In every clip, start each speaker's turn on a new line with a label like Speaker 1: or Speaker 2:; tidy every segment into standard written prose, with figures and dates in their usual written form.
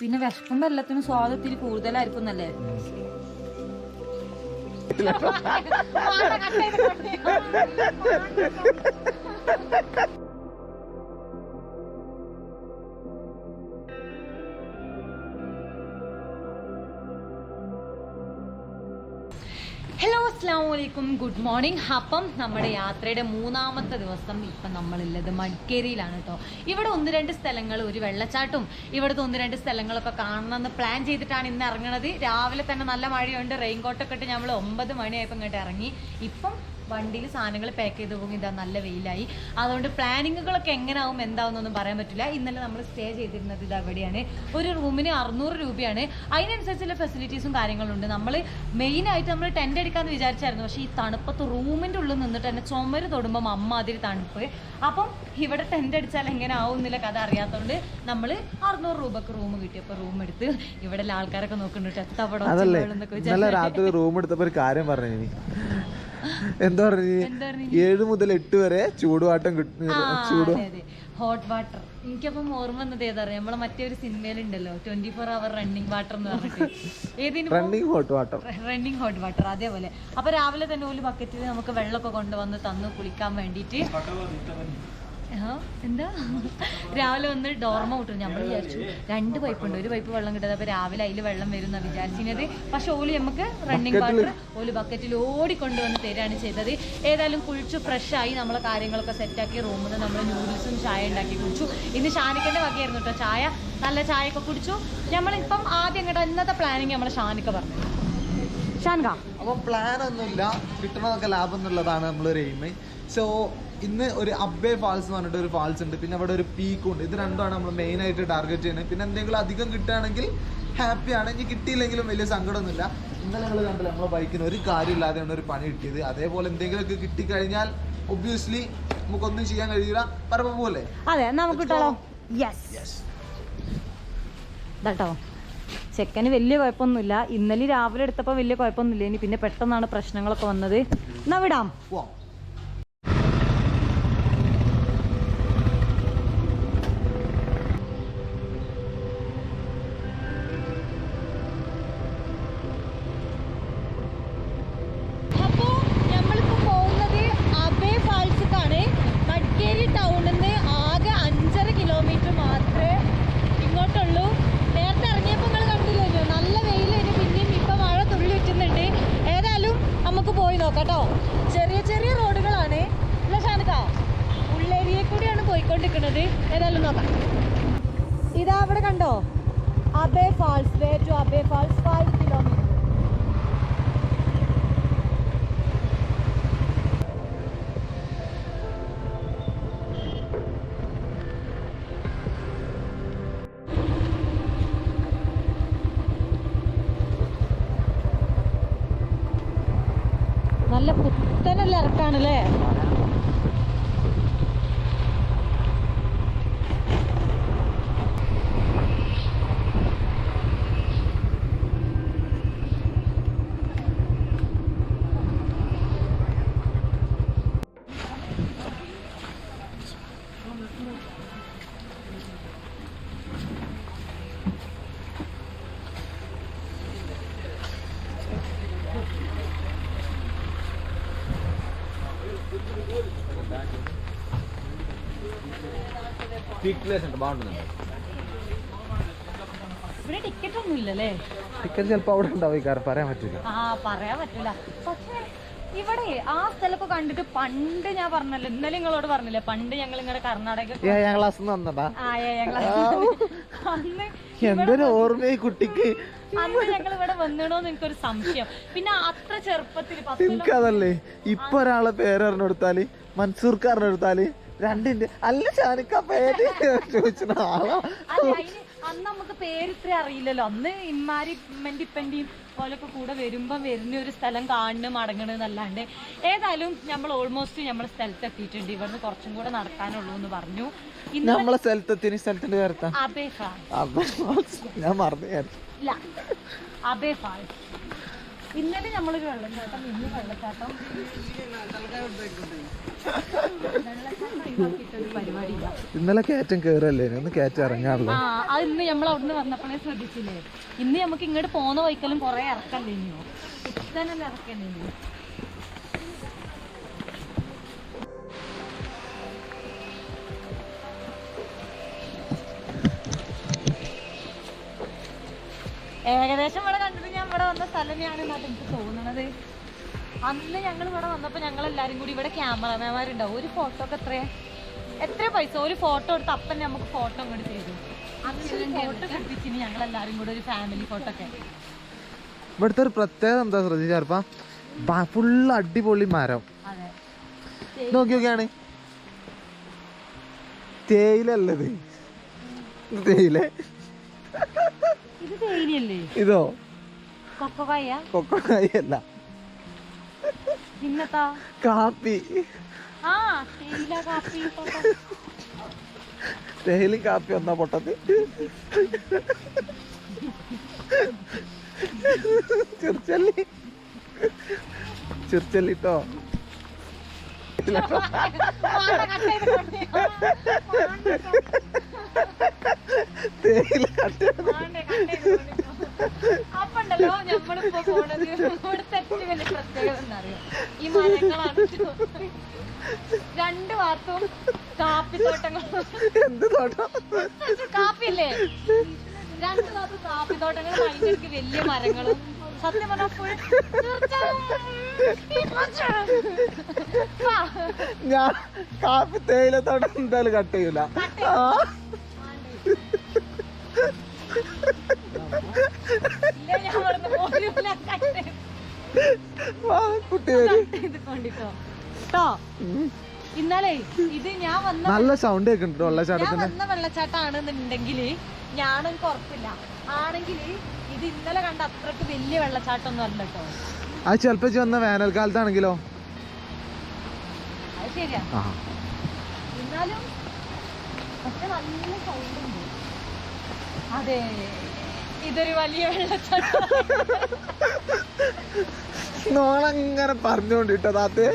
Speaker 1: പിന്നെ വിശക്കുമ്പോ എല്ലാത്തിനും സ്വാദം ഇത്തിരി കൂടുതലായിരിക്കും എന്നല്ലേ? ഹലോ അസ്സലാമു അലൈക്കും, ഗുഡ് മോർണിംഗ്. അപ്പം നമ്മുടെ യാത്രയുടെ 3ാമത്തെ ദിവസം ഇപ്പം നമ്മളുള്ളത് മഡ്കേരിയിലാണ് കേട്ടോ. ഇവിടെ 1-2 സ്ഥലങ്ങൾ, ഒരു വെള്ളച്ചാട്ടവും ഇവിടുത്തെ 1-2 സ്ഥലങ്ങളൊക്കെ കാണണമെന്ന് പ്ലാൻ ചെയ്തിട്ടാണ് ഇന്ന് ഇറങ്ങണത്. രാവിലെ തന്നെ നല്ല മഴയുണ്ട്, റെയിൻകോട്ടൊക്കെ ഇട്ട് നമ്മൾ 9 മണിയായപ്പോൾ ഇങ്ങോട്ട് ഇറങ്ങി. ഇപ്പം വണ്ടിയിൽ സാധനങ്ങൾ പാക്ക് ചെയ്ത് പോകും. ഇതാ നല്ല വെയിലായി. അതുകൊണ്ട് പ്ലാനിങ്ങുകളൊക്കെ എങ്ങനെയാവും എന്താവുന്നൊന്നും പറയാൻ പറ്റില്ല. ഇന്നലെ നമ്മൾ സ്റ്റേ ചെയ്തിരുന്നത് ഇത് അവിടെയാണ്. ഒരു റൂമിന് 600 രൂപയാണ്. അതിനനുസരിച്ചുള്ള ഫെസിലിറ്റീസും കാര്യങ്ങളുണ്ട്. നമ്മൾ മെയിനായിട്ട് നമ്മൾ ടെൻ്റ് അടിക്കാമെന്ന് വിചാരിച്ചായിരുന്നു. പക്ഷേ ഈ തണുപ്പത്ത് റൂമിൻ്റെ ഉള്ളിൽ നിന്നിട്ട് തന്നെ ചുമര് തൊടുമ്പോൾ അമ്മാതിരി തണുപ്പ്. അപ്പം ഇവിടെ ടെൻ്റ് അടിച്ചാൽ എങ്ങനെ ആവുന്നില്ല കഥ അറിയാത്തതുകൊണ്ട് നമ്മൾ 600 രൂപക്ക് റൂം കിട്ടിയപ്പോൾ റൂം എടുത്ത് ഇവിടെ ആൾക്കാരൊക്കെ നോക്കുന്നുണ്ട് എത്തപ്പെടോ
Speaker 2: രാത്രി റൂം എടുത്തപ്പോൾ ഒരു കാര്യം പറഞ്ഞു. എന്താ പറഞ്ഞു? 7 മുതൽ 8 വരെ ചൂടുവാട്ടം കിട്ടും.
Speaker 1: Hot water. എനിക്കപ്പം ഓർമ്മ വന്നത് ഏതാ അറിയാം, നമ്മളെ മറ്റേ ഒരു സിനിമയിലുണ്ടല്ലോ 24 hour റണ്ണിങ് വാട്ടർ എന്ന് പറഞ്ഞിട്ട്. റണ്ണിങ് ഹോട്ട് വാട്ടർ അതേപോലെ. അപ്പൊ രാവിലെ തന്നെ ഒരു ബക്കറ്റിൽ നമുക്ക് വെള്ളമൊക്കെ കൊണ്ടുവന്ന് തന്നു കുളിക്കാൻ വേണ്ടിയിട്ട്. എന്താ രാവിലെ വന്ന് ഡോർമ വിട്ടു. നമ്മൾ വിചാരിച്ചു 2 പൈപ്പുണ്ട്, ഒരു പൈപ്പ് വെള്ളം കിട്ടുന്നത്. അപ്പൊ രാവിലെ അതിൽ വെള്ളം വരും എന്നാണ് വിചാരിച്ചിരുന്നത്. പക്ഷെ ഓല് നമുക്ക് റണ്ണിങ് വാട്ടർ ഓല് ബക്കറ്റിൽ ഓടിക്കൊണ്ടുവന്ന് തരികയാണ് ചെയ്തത്. ഏതായാലും കുളിച്ചു ഫ്രഷായി നമ്മളെ കാര്യങ്ങളൊക്കെ സെറ്റാക്കി റൂമിൽ നമ്മൾ നൂഡിൽസും ചായ ഉണ്ടാക്കി കുടിച്ചു. ഇന്ന് ഷാനിക്കന്റെ വകയായിരുന്നു കേട്ടോ ചായ. നല്ല ചായയൊക്കെ കുടിച്ചു. നമ്മളിപ്പം ആദ്യം കേട്ടോ ഇന്നത്തെ പ്ലാനിങ് നമ്മളെ ഷാനിക്ക പറഞ്ഞു. ഷാൻക
Speaker 2: അപ്പൊ പ്ലാൻ ഒന്നുമില്ല, കിട്ടണതൊക്കെ ലാഭം എന്നുള്ളതാണ് നമ്മളൊരു എയിം. സോ ഇന്ന് ഒരു അബ്ബേ ഫാൾസ് എന്ന് പറഞ്ഞിട്ട് ഒരു ഫാൾസ് ഉണ്ട്, പിന്നെ അവിടെ ഒരു പീക്കും ഉണ്ട്. ഇത് രണ്ടുമാണ് നമ്മൾ മെയിൻ ആയിട്ട് ടാർഗറ്റ് ചെയ്യുന്നത്. പിന്നെ എന്തെങ്കിലും അധികം കിട്ടുകയാണെങ്കിൽ ഹാപ്പിയാണ്, ഇനി കിട്ടിയില്ലെങ്കിലും വലിയ സങ്കടമൊന്നുമില്ല. ഇന്നലെ ഞങ്ങൾ കണ്ടില്ല നമ്മളെ ബൈക്കിന് ഒരു കാര്യമില്ലാതെയാണ് ഒരു പണി കിട്ടിയത്. അതേപോലെ എന്തെങ്കിലുമൊക്കെ കിട്ടിക്കഴിഞ്ഞാൽ ഒബ്വിയസ്ലി നമുക്കൊന്നും ചെയ്യാൻ കഴിയില്ല. പറമ്പ് പോലെ
Speaker 1: അതെ നമുക്ക് കേട്ടോ. ചെക്കന് വലിയ കുഴപ്പമൊന്നുമില്ല. ഇന്നലെ രാവിലെ എടുത്തപ്പോൾ വലിയ കുഴപ്പമൊന്നുമില്ല. ഇനി പിന്നെ പെട്ടെന്നാണ് പ്രശ്നങ്ങളൊക്കെ വന്നത്. എന്നാ വിടാം. മഡ്കേരി ടൗണിൽ നിന്ന് ആകെ 5.5 കിലോമീറ്റർ മാത്രമേ ഇങ്ങോട്ടുള്ളൂ. നേരത്തെ ഇറങ്ങിയപ്പോൾ നിങ്ങൾ കണ്ടില്ലല്ലോ, നല്ല വെയിലാണ്. പിന്നെയും ഇപ്പം മഴ തുള്ളി വെച്ചുന്നുണ്ട്. ഏതായാലും നമുക്ക് പോയി നോക്കാം കേട്ടോ. ചെറിയ ചെറിയ റോഡുകളാണ് അല്ല ഷാനിക്ക, ഉള്ളേരിയയിൽ കൂടിയാണ് പോയിക്കൊണ്ടിരിക്കുന്നത്. ഏതായാലും നോക്കാം. ഇതാ അവിടെ കണ്ടോ Abbey falls. Way to Abbey falls 5 kilometre. നല്ല പുത്തനല്ല ഇറക്കാണല്ലേ. ഇവിടെ ടിക്കറ്റ് ഒന്നും ഇല്ലല്ലേ?
Speaker 2: ടിക്കറ്റ് ചിലപ്പോ അവിടെ ഉണ്ടാവും, പറയാൻ പറ്റില്ല.
Speaker 1: പറയാൻ പറ്റില്ല. പക്ഷെ ഇവിടെ ആ സ്ഥലമൊക്കെ കണ്ടിട്ട് പണ്ട് ഞാൻ പറഞ്ഞല്ലോ, ഇന്നലെ നിങ്ങളോട് പറഞ്ഞില്ലേ, പണ്ട് ഞങ്ങൾ ഇങ്ങനെ കർണാടക
Speaker 2: എന്തൊരു ഓർമ്മ കുട്ടിക്ക്.
Speaker 1: അന്ന് ഞങ്ങൾ ഇവിടെ വന്നിടോന്ന് എനിക്കൊരു സംശയം. പിന്നെ അത്ര ചെറുപ്പത്തിൽ
Speaker 2: എനിക്കതല്ലേ ഇപ്പൊ ഒരാളെ പേരറിഞ്ഞെടുത്താല് മൻസൂർക്കാരനെടുത്താല് രണ്ടിന്റെ അല്ല ഷാനിക്ക പേര് ചോദിച്ച ആളാ.
Speaker 1: അന്ന് നമുക്ക് പേര് ഇത്ര അറിയില്ലല്ലോ. അന്ന് ഇമ്മാരി ഇമ്മന്റെ ഇപ്പന്റെയും പോലൊക്കെ കൂടെ വരുമ്പം വരുന്ന ഒരു സ്ഥലം കാണുന്നു മടങ്ങണെന്നല്ലാണ്ട്. ഏതായാലും നമ്മൾ ഓൾമോസ്റ്റ് നമ്മളെ സ്ഥലത്ത് എത്തിയിട്ടുണ്ട്. ഇവിടുന്ന് കുറച്ചും കൂടെ നടക്കാനുള്ളൂ എന്ന് പറഞ്ഞു.
Speaker 2: നമ്മളെ സ്ഥലത്തെത്തി. സ്ഥലത്തിന്റെ പേരത്താ
Speaker 1: അബേ ഫാൾസ്.
Speaker 2: ഞാൻ മറന്നു.
Speaker 1: അബേ ഫാൾസ് ഇന്നലെ നമ്മളൊരു വെള്ളച്ചാട്ടം, ഇന്ന് വെള്ളച്ചാട്ടം. പരിപാടിയില്ല.
Speaker 2: ഇന്നലെ കയറ്റം കേറല്ലേ, ഒന്ന് കയറ്റം ഇറങ്ങാറുള്ളൂ.
Speaker 1: അത് ഇന്ന് നമ്മൾ അവിടുന്ന് വന്നപ്പോഴേ ശ്രദ്ധിച്ചില്ലേ. ഇന്ന് നമുക്ക് ഇങ്ങോട്ട് പോകുന്ന വൈക്കലും കുറെ ഇറക്കല്ലേ ഇനിയോ, ഇത്തനല്ലേ ഇറക്കല്ലേ ഇനിയോ. ഏകദേശം ഇവിടെ കണ്ടിട്ട് ഞാൻ ഇവിടെ വന്ന സ്ഥലം തന്നെയാണെന്നാണ് എനിക്ക് തോന്നുന്നത്. അന്ന് ഞങ്ങൾ ഇവിടെ വന്നപ്പോൾ ഞങ്ങൾ എല്ലാവരും കൂടി ഇവിടെ ക്യാമറമാന്മാരുണ്ടാവും. ഒരു ഫോട്ടോ ഒക്കെ എത്ര പൈസ, ഒരു ഫോട്ടോ എടുത്ത് അപ്പം നമുക്ക് ഫോട്ടോ അങ്ങോട്ട് ചെയ്തു. അങ്ങനെ ഫോട്ടോ കെട്ടിച്ചിന് ഞങ്ങൾ എല്ലാവരും കൂടെ ഒരു ഫാമിലി ഫോട്ടോ ഒക്കെ.
Speaker 2: ഇവിടുത്തെ ഒരു പ്രത്യേകത എന്താ ശ്രദ്ധിച്ചാർപ്പാ, ഫുള്ള് അടിപൊളി മരം. നോക്കി നോക്കിയാണ് തേയിലല്ലത്, തേയില.
Speaker 1: ഇത് തേയിലല്ലേ?
Speaker 2: ഇതോ
Speaker 1: കൊക്കോക്കായ?
Speaker 2: കൊക്കോക്കായ അല്ല,
Speaker 1: പിന്നത്താ
Speaker 2: കാപ്പി.
Speaker 1: തേയില കാപ്പി.
Speaker 2: തേയിലും കാപ്പി ഒന്നാ പൊട്ടത്ത്. ചെറുച്ചല്ലി, ചെറുച്ചല്ലിട്ടോ. തേയില
Speaker 1: അപ്പണ്ടല്ലോ നമ്മളിപ്പോ പോണത് ഇവിടുത്തെ ഏറ്റവും വലിയ പ്രത്യേകത എന്നറിയോ, ഈ മരങ്ങളാണ്. രണ്ട് ഭാഗത്തും കാപ്പിത്തോട്ടങ്ങൾ.
Speaker 2: എന്ത് തോട്ടം?
Speaker 1: കാപ്പിയല്ലേ? രണ്ട് ഭാഗത്തും കാപ്പിത്തോട്ടങ്ങൾ, അതിന്റെ വലിയ മരങ്ങളും. സത്യം പറഞ്ഞ
Speaker 2: ഞാൻ കാപ്പി തേയിലത്തോട്ടം എന്തായാലും കട്ട് ചെയ്യൂല. കുട്ടി
Speaker 1: ഇന്നലെ ഇത് ഞാൻ വന്ന
Speaker 2: നല്ല സൗണ്ട് കേൾക്കുന്നുണ്ട് വെള്ളച്ചാട്ടത്തിന്.
Speaker 1: വന്ന വെള്ളച്ചാട്ടമാണെന്നുണ്ടെങ്കിൽ ഞാനും ഉറപ്പില്ല. ആണെങ്കിൽ ഇത് ഇന്നലെ കണ്ട അത്രക്ക് വലിയ വെള്ളച്ചാട്ടമൊന്നും അല്ല കേട്ടോ.
Speaker 2: അത് ചിലപ്പോ വന്ന വേനൽക്കാലത്താണെങ്കിലോ.
Speaker 1: അത് ശരിയാ. എന്നാലും പക്ഷെ നല്ല സൗണ്ട് ഉണ്ട്. അതെ, ഇതൊരു വലിയ വെള്ളച്ചാട്ടം.
Speaker 2: നോളങ്ങനെ പറഞ്ഞോണ്ടിട്ടോ താത്തേ.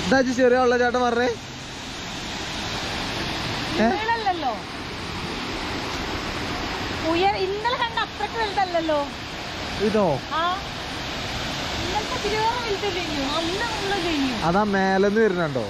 Speaker 2: എന്താ ചെറിയ വെള്ളച്ചാട്ടം പറഞ്ഞേ?
Speaker 1: ല്ലോ ഇന്നലെ കണ്ട അത്രക്ക് വലുതല്ലോ
Speaker 2: ഇതോ.
Speaker 1: ഇന്നലത്തെ തിരുവോറ വലുത് കഴിഞ്ഞു, അന്ന് നമ്മള് കഴിഞ്ഞു.
Speaker 2: അതാ മേലെന്ന് വരുന്നുണ്ടോ?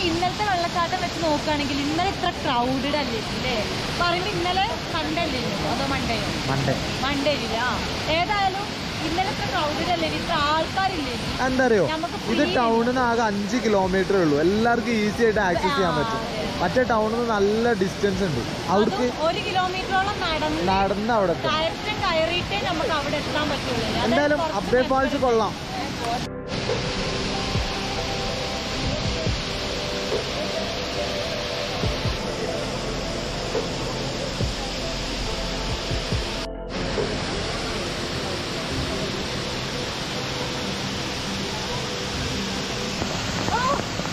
Speaker 1: ഇന്നലത്തെ വെള്ളച്ചാട്ടം വെച്ച് നോക്കുകയാണെങ്കിൽ ഇന്നലെ ഇത്ര ക്രൗഡഡ് അല്ലേ ഇല്ലേ? പറയുമ്പോ ഇന്നലെ സൺഡേ അല്ലേ, അതോ മൺഡേയോ? മൺഡേ ഇല്ല. ഏതായാലും ഇന്നലെ ഇത്ര ക്രൗഡഡ് അല്ലേ, ഇത്ര ആൾക്കാരില്ലേ?
Speaker 2: എന്താ അറിയോ, ഇത് ടൗണിന്ന് ആകെ 5 കിലോമീറ്റർ ഉള്ളൂ. എല്ലാവർക്കും ഈസി ആയിട്ട് ആക്സസ് ചെയ്യാൻ പറ്റും. മറ്റേ ടൗണിൽ നല്ല ഡിസ്റ്റൻസ് ഉണ്ട്. അവർക്ക്
Speaker 1: 1 കിലോമീറ്ററോളം
Speaker 2: നടന്ന് അവിടെ
Speaker 1: കയറിയിട്ടേ നമുക്ക് അവിടെ എത്താൻ പറ്റുള്ളൂ.
Speaker 2: എന്തായാലും അബ്ബേ ഫാൾസ് കൊള്ളാം.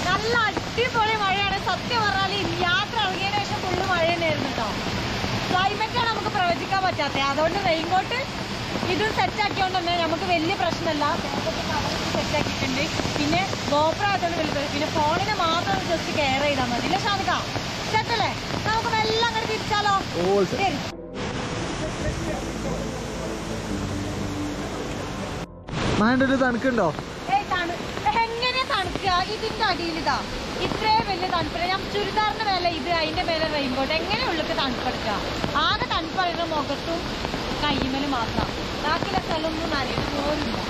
Speaker 1: നല്ല അടിപൊളി മഴയാണ്. സത്യം പറഞ്ഞാൽ യാത്ര ഇറങ്ങിയതിനു ശേഷം ഫുള്ള് മഴ തന്നെയായിരുന്നു കേട്ടോ. ക്ലൈമറ്റാണ് നമുക്ക് പ്രവചിക്കാൻ പറ്റാത്തത്. അതുകൊണ്ട് റെയിൻകോട്ട് ഇതും സെറ്റാക്കിയോണ്ട് തന്നെ നമുക്ക് വലിയ പ്രശ്നമല്ല. സെറ്റാക്കിയിട്ടുണ്ട്. പിന്നെ ഗോപ്ര ആയതുകൊണ്ട് വലിയ, പിന്നെ ഫോണിനെ മാത്രം ജസ്റ്റ് കെയർ ചെയ്താൽ മതി. ഇല്ല ഷാനിക്ക, സെറ്റല്ലേ? നമുക്ക് വെള്ളം അങ്ങനെ തിരിച്ചാലോ? ശരി.
Speaker 2: മാണ്ടൊരു തണുക്കുണ്ടോ?
Speaker 1: എങ്ങനെയാ തണുക്കുക? ഇതിന്റെ അടിയിൽ ഇതാ ഇത്രയും വലിയ തണുപ്പില്ല. ഞാൻ ചുരിദാറിന്റെ മേലെ ഇത്, അതിന്റെ മേലെ റെയിൻകോട്ട്. എങ്ങനെ ഉള്ളിക്ക് തണുപ്പെടുക്കുക? ആകെ തണുപ്പറിയുന്ന മുഖത്തും കയ്യുമലും മാത്രം. ബാക്കിയുള്ള സ്ഥലമൊന്നും നനയിട്ട് പോലില്ല.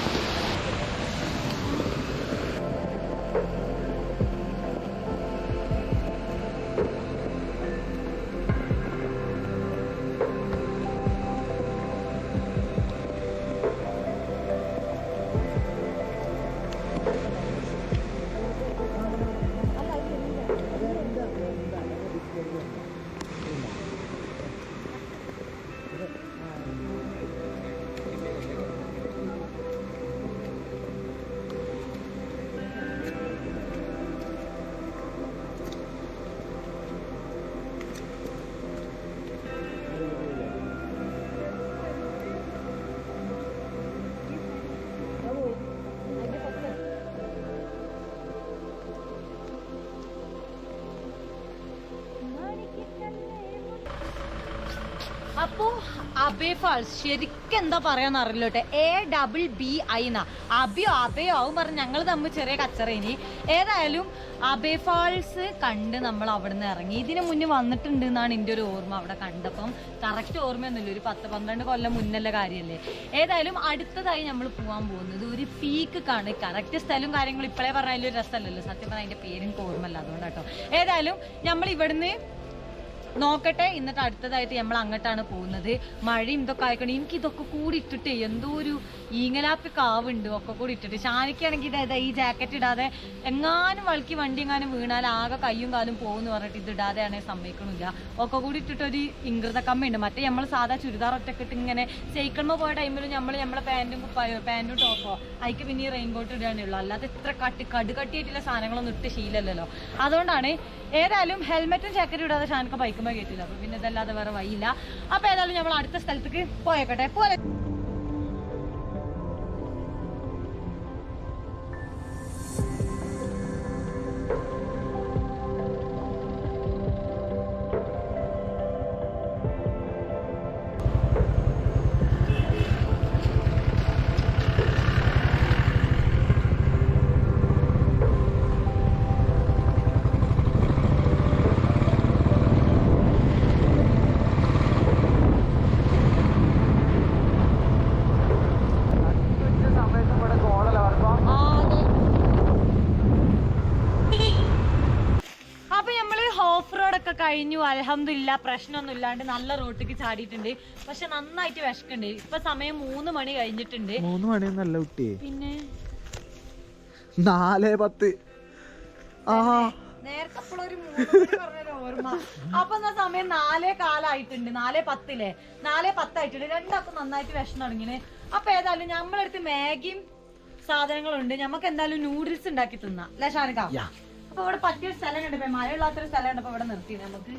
Speaker 1: അപ്പോ അബേ ഫാൾസ് ശരിക്കും എന്താ പറയാന്ന് അറിയില്ല കേട്ടോ. ABBI അബിയോ അബയോ ആവും പറഞ്ഞ് ഞങ്ങൾ തമ്മിൽ ചെറിയ കച്ചറേനി. ഏതായാലും അബേ ഫാൾസ് കണ്ട് നമ്മൾ അവിടെ നിന്ന് ഇറങ്ങി. ഇതിന് മുന്നേ വന്നിട്ടുണ്ട് എന്നാണ് എൻ്റെ ഒരു ഓർമ്മ. അവിടെ കണ്ടപ്പം കറക്റ്റ് ഓർമ്മയൊന്നുമില്ല, ഒരു 10-12 കൊല്ലം മുന്നല്ല കാര്യമല്ലേ. ഏതായാലും അടുത്തതായി നമ്മൾ പോകാൻ പോകുന്നത് ഒരു പീക്ക് ആണ്. കറക്റ്റ് സ്ഥലവും കാര്യങ്ങളും ഇപ്പോഴേ പറഞ്ഞാൽ അതിലൊരു രസമല്ലല്ലോ, സത്യം പറഞ്ഞാൽ അതിൻ്റെ പേരും ഓർമ്മല്ല, അതുകൊണ്ടാട്ടോ. ഏതായാലും നമ്മൾ ഇവിടുന്ന് നോക്കട്ടെ. എന്നിട്ട് അടുത്തതായിട്ട് നമ്മൾ അങ്ങോട്ടാണ് പോകുന്നത്. മഴയും ഇതൊക്കെ ആയിക്കണം. എനിക്ക് ഇതൊക്കെ കൂടി ഇട്ടിട്ട് എന്തോ ഒരു ഈങ്ങലാപ്പി കാവുണ്ട് ഒക്കെ കൂടി ഇട്ടിട്ട്. ഷാനിക്കാണെങ്കിൽ ഇതാ ഈ ജാക്കറ്റ് ഇടാതെ എങ്ങാനും വളുക്കി വണ്ടി എങ്ങാനും വീണാൽ ആകെ കയ്യും കാലും പോകുമെന്ന് പറഞ്ഞിട്ട് ഇത് ഇടാതെയാണെങ്കിൽ സമ്മതിക്കണില്ല. ഒക്കെ കൂടി ഇട്ടിട്ടൊരു ഇംഗ്രിത കമ്മയുണ്ട്. മറ്റേ നമ്മൾ സാധാ ചുരിദാർ ഒറ്റക്കിട്ട് ഇങ്ങനെ സൈക്കിളിന് പോയ ടൈമിൽ നമ്മളെ പാൻറ്റും ടോപ്പോ അതിക്ക് പിന്നെ ഈ റെയിൻകോട്ട് ഇടാനുള്ളൂ. അല്ലാതെ ഇത്ര കടുകട്ടിയായിട്ടുള്ള സാധനങ്ങളൊന്നും ഇട്ട് ശീലമല്ലല്ലോ, അതുകൊണ്ടാണ്. ഏതായാലും ഹെൽമെറ്റും ജാക്കറ്റും ഇടാതെ ഷാനൊക്കെ ബൈക്കുമ്പോൾ കേട്ടില്ല. അപ്പൊ പിന്നെ ഇതല്ലാതെ വേറെ വഴിയില്ല. അപ്പൊ ഏതായാലും നമ്മൾ അടുത്ത സ്ഥലത്തേക്ക് പോയേക്കട്ടെ. പോലെ കഴിഞ്ഞു. അൽഹംദുലില്ലാ പ്രശ്നമൊന്നും ഇല്ലാണ്ട് നല്ല റോട്ടിക്ക് ചാടിയിട്ടുണ്ട്. പക്ഷെ നന്നായിട്ട് വിശക്കുണ്ട്. ഇപ്പൊ സമയം 3 മണി കഴിഞ്ഞിട്ടുണ്ട്.
Speaker 2: 3 മണിയൊന്നല്ല കുട്ടി,
Speaker 1: പിന്നെ
Speaker 2: 4:10.
Speaker 1: നേരത്തെ ഒരു 3 മണി പറഞ്ഞ ഓർമ്മ. അപ്പൊ എന്നാ സമയം 4:15 ആയിട്ടുണ്ട്. 4:10 4:10 ആയിട്ടുണ്ട്. രണ്ടാക്കും നന്നായിട്ട് വിഷം തുടങ്ങിന്. അപ്പൊ ഏതായാലും നമ്മളടുത്ത് മാഗിയും സാധനങ്ങളുണ്ട്. നമുക്ക് എന്തായാലും നൂഡിൽസ് ഉണ്ടാക്കി തിന്നാം അല്ലെ ഷാനിക? അപ്പൊ ഇവിടെ പറ്റിയൊരു സ്ഥലം കണ്ടപ്പോ, മഴയില്ലാത്തൊരു സ്ഥലം കണ്ടപ്പോ ഇവിടെ നിർത്തി. നമുക്ക്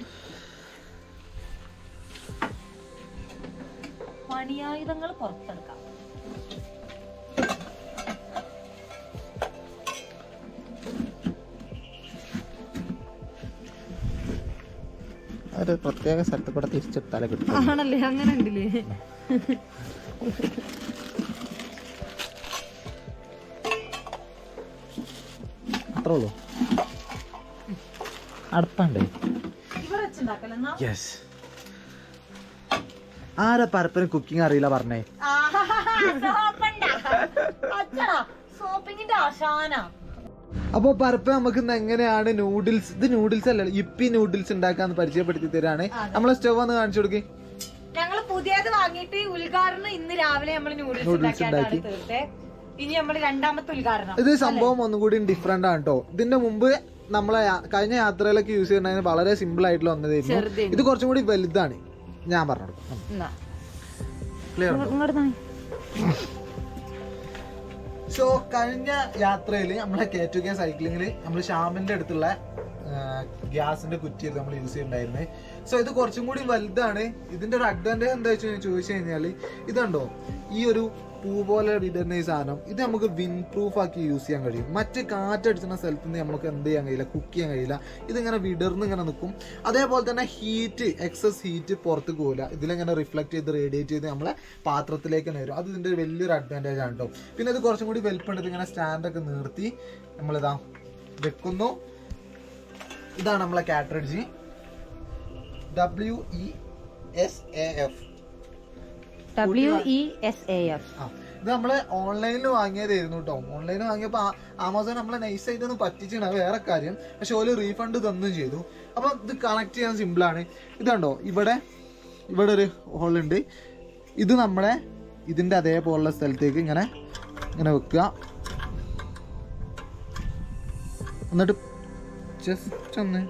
Speaker 1: പണിയായുധങ്ങൾ പുറത്തെടുക്കാം.
Speaker 2: പ്രത്യേക സ്ഥലത്ത് കൂടെ തിരിച്ചെടുത്താലേ കിട്ടും.
Speaker 1: ആണല്ലേ, അങ്ങനെ ഉണ്ടല്ലേ.
Speaker 2: അത്രേ ഉള്ളൂ. അടുപ്പണ്ടേ? യെസ്. ആരാ പരപ്പന് കുക്കിംഗ് അറിയില്ല പറഞ്ഞേ? അപ്പൊ പരപ്പ നമുക്ക് എങ്ങനെയാണ് നൂഡിൽസ്, ഇത് നൂഡിൽസ് അല്ല ഇപ്പി നൂഡിൽസ് ഉണ്ടാക്കാന്ന് പരിചയപ്പെടുത്തി തരാണ്. നമ്മളെ സ്റ്റവ് ഒന്ന് കാണിച്ചു കൊടുക്കേ.
Speaker 1: ഞങ്ങള് പുതിയത് വാങ്ങിയിട്ട് ഉദ്ഘാടനം ഇന്ന് രാവിലെ നമ്മൾ നൂഡിൽസ് ഉണ്ടാക്കി. ഇനി നമ്മൾ രണ്ടാമത്തെ ഉദ്ഘാടനം.
Speaker 2: ഇത് സംഭവം ഒന്നും കൂടി ഡിഫറെന്റ് ആണ് കേട്ടോ. ഇതിന്റെ മുമ്പ് നമ്മളെ കഴിഞ്ഞ യാത്രയിലൊക്കെ യൂസ് ചെയ്യുന്നതിന് വളരെ സിമ്പിൾ ആയിട്ടുള്ള ഒന്നതായിരുന്നു. ഇത് കുറച്ചും കൂടി വലുതാണ്. ഞാൻ പറഞ്ഞു സോ കഴിഞ്ഞ യാത്രയിൽ നമ്മളെ K2K സൈക്ലിങ്ങില് നമ്മൾ ഷാമിന്റെ അടുത്തുള്ള ഗ്യാസിന്റെ കുറ്റി നമ്മൾ യൂസ് ചെയ്യുന്നുണ്ടായിരുന്നത്. സോ ഇത് കുറച്ചും കൂടി വലുതാണ്. ഇതിന്റെ ഒരു അഡ്വാൻറ്റേജ് എന്താ ചോദിച്ചു കഴിഞ്ഞാല് ഇതുണ്ടോ, ഈ ഒരു പൂ പോലെ വിടരുന്ന ഈ സാധനം, ഇത് നമുക്ക് വിൻഡ് പ്രൂഫ് ആക്കി യൂസ് ചെയ്യാൻ കഴിയും. മറ്റ് കാറ്റടിച്ചുന്ന സ്ഥലത്ത് നിന്ന് നമുക്ക് എന്ത് ചെയ്യാൻ കഴിയില്ല, കുക്ക് ചെയ്യാൻ കഴിയില്ല. ഇതിങ്ങനെ വിടർന്ന് ഇങ്ങനെ നിൽക്കും. അതേപോലെ തന്നെ ഹീറ്റ്, എക്സസ് ഹീറ്റ് പുറത്ത് പോകില്ല. ഇതിലിങ്ങനെ റിഫ്ലക്ട് ചെയ്ത് റേഡിയേറ്റ് ചെയ്ത് നമ്മളെ പാത്രത്തിലേക്ക് തന്നെ വരും. അത് ഇതിന്റെ വലിയൊരു അഡ്വാൻറ്റേജ് ആണ് കേട്ടോ. പിന്നെ ഇത് കുറച്ചും കൂടി വലിപ്പമുണ്ട്. ഇങ്ങനെ സ്റ്റാൻഡൊക്കെ നിർത്തി നമ്മളിതാ വെക്കുന്നു. ഇതാണ് നമ്മളെ കാറ്ററിഡ്ജ്, WESAF. ഇത് നമ്മള് ഓൺലൈനിൽ വാങ്ങിയതായിരുന്നു കേട്ടോ. ഓൺലൈനിൽ വാങ്ങിയപ്പോ ആമസോൺ നമ്മളെ നൈസായിട്ടൊന്ന് പറ്റിച്ചാണ്, വേറെ കാര്യം. പക്ഷെ ഓല് റീഫണ്ട് തന്നും ചെയ്തു. അപ്പൊ ഇത് കണക്ട് ചെയ്യാൻ സിമ്പിളാണ്. ഇതുണ്ടോ, ഇവിടെ ഒരു ഹോളുണ്ട്. ഇത് നമ്മളെ ഇതിന്റെ അതേപോലുള്ള സ്ഥലത്തേക്ക് ഇങ്ങനെ വെക്കുക. എന്നിട്ട് ജസ്റ്റ് ഒന്ന്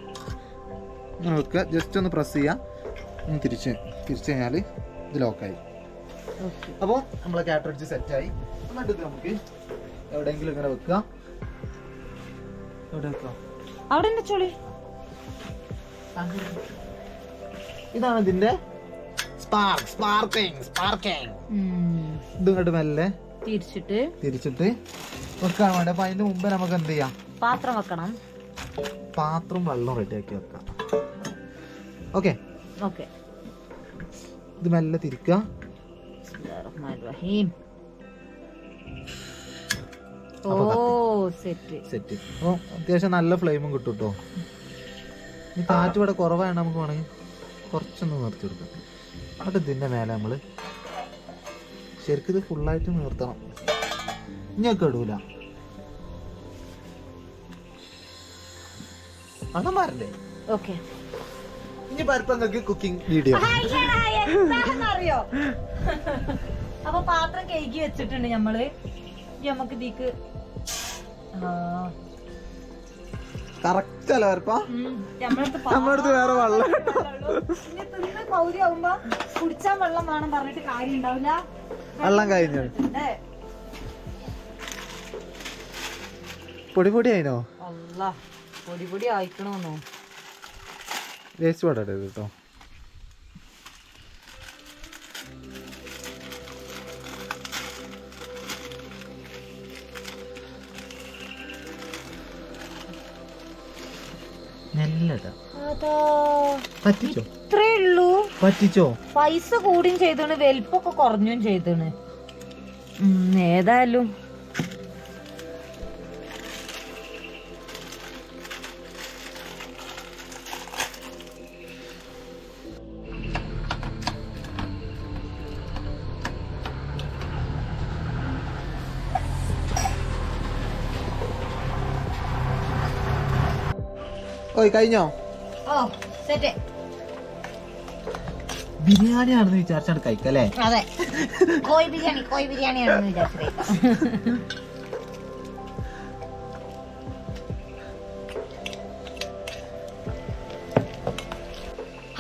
Speaker 2: ഇങ്ങനെ വെക്കുക. ജസ്റ്റ് ഒന്ന് പ്രസ് ചെയ്യുക. തിരിച്ചു കഴിഞ്ഞാൽ ഇത് ലോക്കായി. അപ്പോൾ നമ്മളെ കാറ്ററിഡ്ജ് സെറ്റായി. എന്നിട്ട് ഇത് നമുക്ക് എവിടെയെങ്കിലും ഇങ്ങനെ വെക്കുക. എവിടെ വെക്കാം? ഇതാണ് ഇതിന്റെ സ്പാർക്കിംഗ്. ഇത് ഇങ്ങോട്ട് മെല്ലെ തിരിച്ചിട്ട് വെക്കാൻ വേണ്ടി. അപ്പൊ അതിന്റെ മുമ്പ് നമുക്ക് എന്ത് ചെയ്യാം,
Speaker 1: പാത്രം വെക്കണം.
Speaker 2: പാത്രം വെള്ളം റെഡിയാക്കി വെക്കാം. ഓക്കെ. ഇത് മെല്ലെ തിരിക്കുക. സെറ്റ്. അപ്പോൾ അത്യാവശ്യം നല്ല ഫ്ലെയിമും കിട്ടും കേട്ടോ. ഈ കാറ്റ് ഇവിടെ കുറവാണ്, നമുക്ക് വേണമെങ്കിൽ കുറച്ചൊന്ന് നിർത്തി കൊടുക്കാം. എന്നിട്ട് ഇതിൻ്റെ മേലെ നമ്മൾ ശരിക്കും ഇത് ഫുള്ളായിട്ട് നിർത്തണം. ഇനിയൊക്കെ ഇടൂല. അണമാരല്ലേ?
Speaker 1: ഓക്കെ.
Speaker 2: ഇനി പരിപ്പങ്ങൾക്ക് കുക്കിംഗ് വീഡിയോ
Speaker 1: അറിയോ? അപ്പൊ പാത്രം കഴുകി വെച്ചിട്ടുണ്ട് നമ്മള്. നമുക്ക് ഇതിക്ക്
Speaker 2: കറക്റ്റ് അല്ല പരിപ്പ. നമ്മളടുത്ത് വേറെ വെള്ളം
Speaker 1: തിന്ന് പൗതി ആവുമ്പോ കുടിച്ചാൻ വെള്ളം വേണം പറഞ്ഞിട്ട് കാര്യം ഉണ്ടാവില്ല.
Speaker 2: വെള്ളം കഴിഞ്ഞു. പൊടി ആയിനോ?
Speaker 1: അല്ല, പൊടി ആയിക്കണോന്നോ?
Speaker 2: വേസ്റ്റ് പാടരുത് കേട്ടോ.
Speaker 1: ഇത്രേ ഉള്ളൂ.
Speaker 2: പറ്റിച്ചോ?
Speaker 1: പൈസ കൂടിയും ചെയ്താണ്, വലിപ്പൊക്കെ കുറഞ്ഞും ചെയ്താണ്. ഏതായാലും
Speaker 2: ഓയ് കഴിഞ്ഞോ?
Speaker 1: സെറ്റ്.
Speaker 2: ബിരിയാണി ആണെന്ന് വിചാരിച്ചാണ് കഴിക്കല്ലേ?
Speaker 1: അതെ, കോഴി ബിരിയാണി ആണെന്ന് വിചാരിച്ചു കഴിക്കാം.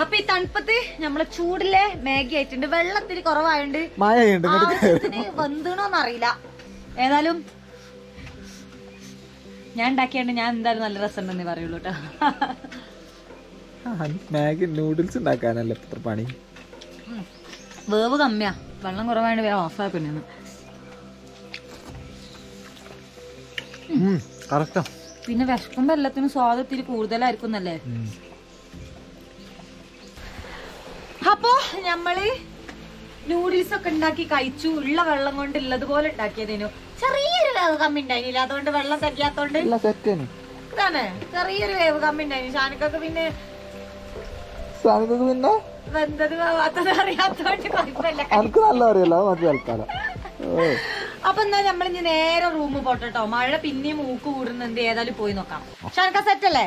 Speaker 1: അപ്പൊ ഈ തണുപ്പത്ത് നമ്മളെ ചൂടിലെ മാഗി ആയിട്ടുണ്ട്. വെള്ളത്തിന് കുറവായോണ്ട് വെന്തണോന്നറിയില്ല. ഏതായാലും ഞാൻ ഉണ്ടാക്കിയാണ്ട് ഞാൻ എന്തായാലും നല്ല രസമുണ്ടെന്നേ പറയുള്ളൂ കേട്ടോ.
Speaker 2: മാഗി നൂഡിൽസ് ഉണ്ടാക്കാനല്ലേ ഇത്ര പണി.
Speaker 1: വേവ് കമ്മിയാ, വെള്ളം കുറവായോണ്ട് വേറെ ഓഫാക്കുന്നു. പിന്നെ വിശക്കുമ്പോ എല്ലാത്തിനും സ്വാദ് ഇത്തിരി കൂടുതലായിരിക്കും എന്നല്ലേ. അപ്പൊ നമ്മള് നൂഡിൽസ് ഒക്കെ ഉണ്ടാക്കി കഴിച്ചു. ഉള്ള വെള്ളം കൊണ്ട് ഉള്ളതുപോലെ ഉണ്ടാക്കിയതിനു ചെറിയൊരു വേവ് കമ്മി ഉണ്ടായില്ല, അതുകൊണ്ട് വെള്ളം തയ്ക്കാത്തോണ്ട് ഇതാണ് ചെറിയൊരു വേവ് കമ്മി ഉണ്ടായി. ഷാനിക്കൊക്കെ പിന്നെ വെന്തത് വേവാത്തത് അറിയാത്തോണ്ട് കുഴപ്പമില്ല. അപ്പൊ എന്നാ നമ്മളിഞ്ഞ് നേരെ റൂമ് പോട്ടോ. മഴ പിന്നെയും മൂക്ക് കൂടുന്നുണ്ട്. ഏതായാലും പോയി നോക്കാം. ഷാനിക്ക സെറ്റ് അല്ലേ?